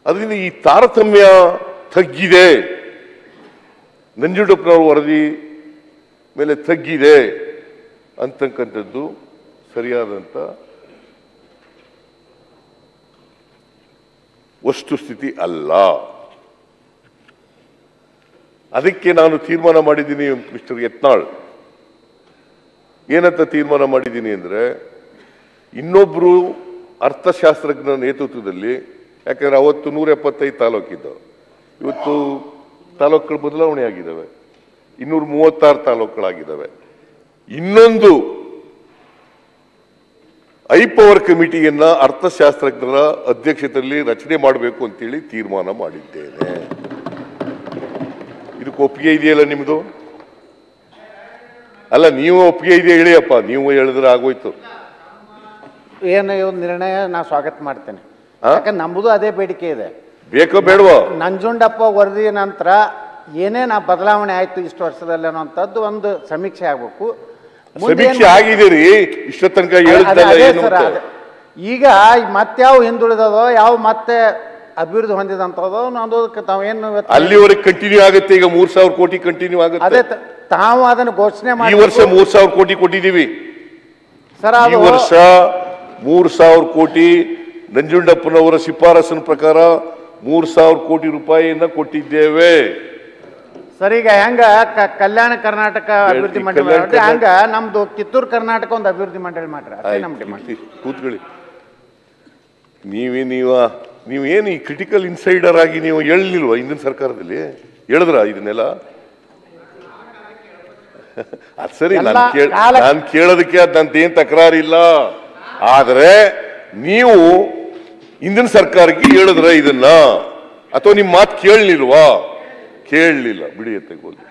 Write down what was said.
ಅದರಿಂದ ಈ ತಾರತಮ್ಯ ತಗ್ಗಿದೆ, ನಂಜುಂಡಪ್ಪನವ್ರ ವರದಿ ಮೇಲೆ ತಗ್ಗಿದೆ ಅಂತಕ್ಕಂಥದ್ದು ಸರಿಯಾದಂಥ ವಸ್ತುಸ್ಥಿತಿ ಅಲ್ಲ. ಅದಕ್ಕೆ ನಾನು ತೀರ್ಮಾನ ಮಾಡಿದ್ದೀನಿ ಮಿಸ್ಟರ್ ಯತ್ನಾಳ್. ಏನಂತ ತೀರ್ಮಾನ ಮಾಡಿದ್ದೀನಿ ಅಂದರೆ, ಇನ್ನೊಬ್ಬರು ಅರ್ಥಶಾಸ್ತ್ರಜ್ಞರ ನೇತೃತ್ವದಲ್ಲಿ, ಯಾಕಂದರೆ ಅವತ್ತು 175 ತಾಲೂಕಿದ್ದವು, ಇವತ್ತು ತಾಲೂಕುಗಳು ಬದಲಾವಣೆ ಆಗಿದ್ದಾವೆ, 236 ತಾಲೂಕುಗಳಾಗಿದ್ದಾವೆ. ಇನ್ನೊಂದು ಹೈಪವರ್ ಕಮಿಟಿಯನ್ನ ಅರ್ಥಶಾಸ್ತ್ರಜ್ಞರ ಅಧ್ಯಕ್ಷತೆಯಲ್ಲಿ ರಚನೆ ಮಾಡಬೇಕು ಅಂತೇಳಿ ತೀರ್ಮಾನ ಮಾಡಿದ್ದೇನೆ. ಇದಕ್ಕೆ ಒಪ್ಪಿಗೆ ಇದೆಯಲ್ಲ ನಿಮ್ದು? ಅಲ್ಲ, ನೀವು ಒಪ್ಪಿಗೆ ಇದೆಯಾ ಹೇಳಿಯಪ್ಪ. ನೀವು ಹೇಳಿದ್ರೆ ಆಗೋಯ್ತು. ಏನು ನಿರ್ಣಯ ನಾ ಸ್ವಾಗತ ಮಾಡ್ತೇನೆ. ಯಾಕಂದ್ರೆ ನಮ್ಮದು ಅದೇ ಬೇಡಿಕೆ ಇದೆ. ಬೇಕೋ ಬೇಡವೋ? ನಂಜುಂಡಪ್ಪ ವರದಿ ನಂತರ ಏನೇನು ಬದಲಾವಣೆ ಆಯ್ತು ಇಷ್ಟು ವರ್ಷದಲ್ಲಿ ಅನ್ನೋಂಥದ್ದು ಒಂದು ಸಮೀಕ್ಷೆ ಆಗ್ಬೇಕು. ಸಮೀಕ್ಷೆ ಆಗಿದ್ದೀರಿ ಇಷ್ಟ ತನಕ ಈಗ ಮತ್ಯಾವ ಹಿಂದುಳಿದದೋ ಯಾವ ಮತ್ತೆ ಅಭಿವೃದ್ಧಿ ಹೊಂದಿದಂಥದೋ ಅನ್ನೋದಕ್ಕೆ ತಾವೇನು ಅಲ್ಲಿವರೆಗೆ ಕಂಟಿನ್ಯೂ ಆಗುತ್ತೆ. ಈಗ 3,000 ಕೋಟಿ ಕಂಟಿನ್ಯೂ ಆಗುತ್ತೆ. ಅದೇ ತಾವು ಅದನ್ನು ಘೋಷಣೆ ಮಾಡಿ. ಈ ವರ್ಷ 3,000 ಕೋಟಿ ಕೊಟ್ಟಿದ್ದೀವಿ ಸರ್. ಈ ವರ್ಷ 3,000 ಕೋಟಿ ನಂಜುಂಡಪ್ಪನವರ ಶಿಫಾರಸಿನ ಪ್ರಕಾರ 3,000 ಕೋಟಿ ರೂಪಾಯಿಯನ್ನ ಕೊಟ್ಟಿದ್ದೇವೆ. ಸರ್, ಈಗ ಹೆಂಗ ಕಲ್ಯಾಣ ಕರ್ನಾಟಕ ಅಭಿವೃದ್ಧಿ ಮಂಡಳಿ ಹಂಗ ನಮ್ದು ಕಿತ್ತೂರು ಕರ್ನಾಟಕ ಒಂದು ಅಭಿವೃದ್ಧಿ ಮಂಡಳಿ ಮಾಡ್ರಿ. ಕೂತ್ಕೊಳ್ಳಿ. ನೀವೇನು ಈ ಕ್ರಿಟಿಕಲ್ ಇನ್ಸೈಡರ್ ಆಗಿ ನೀವು ಹೇಳಲಿಲ್ವಾ ಹಿಂದಿನ ಸರ್ಕಾರದಲ್ಲಿ? ಹೇಳಿದ್ರ ಇದನ್ನೆಲ್ಲ? ಅದು ಸರಿ, ನಾನು ಕೇಳೋದಕ್ಕೆ ಅದಂತೇನು ತಕರಾರಿಲ್ಲ. ಆದ್ರೆ ನೀವು ಹಿಂದಿನ ಸರ್ಕಾರಕ್ಕೆ ಹೇಳಿದ್ರ ಇದನ್ನ, ಅಥವಾ ನಿಮ್ಮ ಮಾತು ಕೇಳಲಿಲ್ವಾ? ಕೇಳಲಿಲ್ಲ, ಬಿಡಿ ಎತ್ತಕ್ಕೆ ಹೋಗಿ.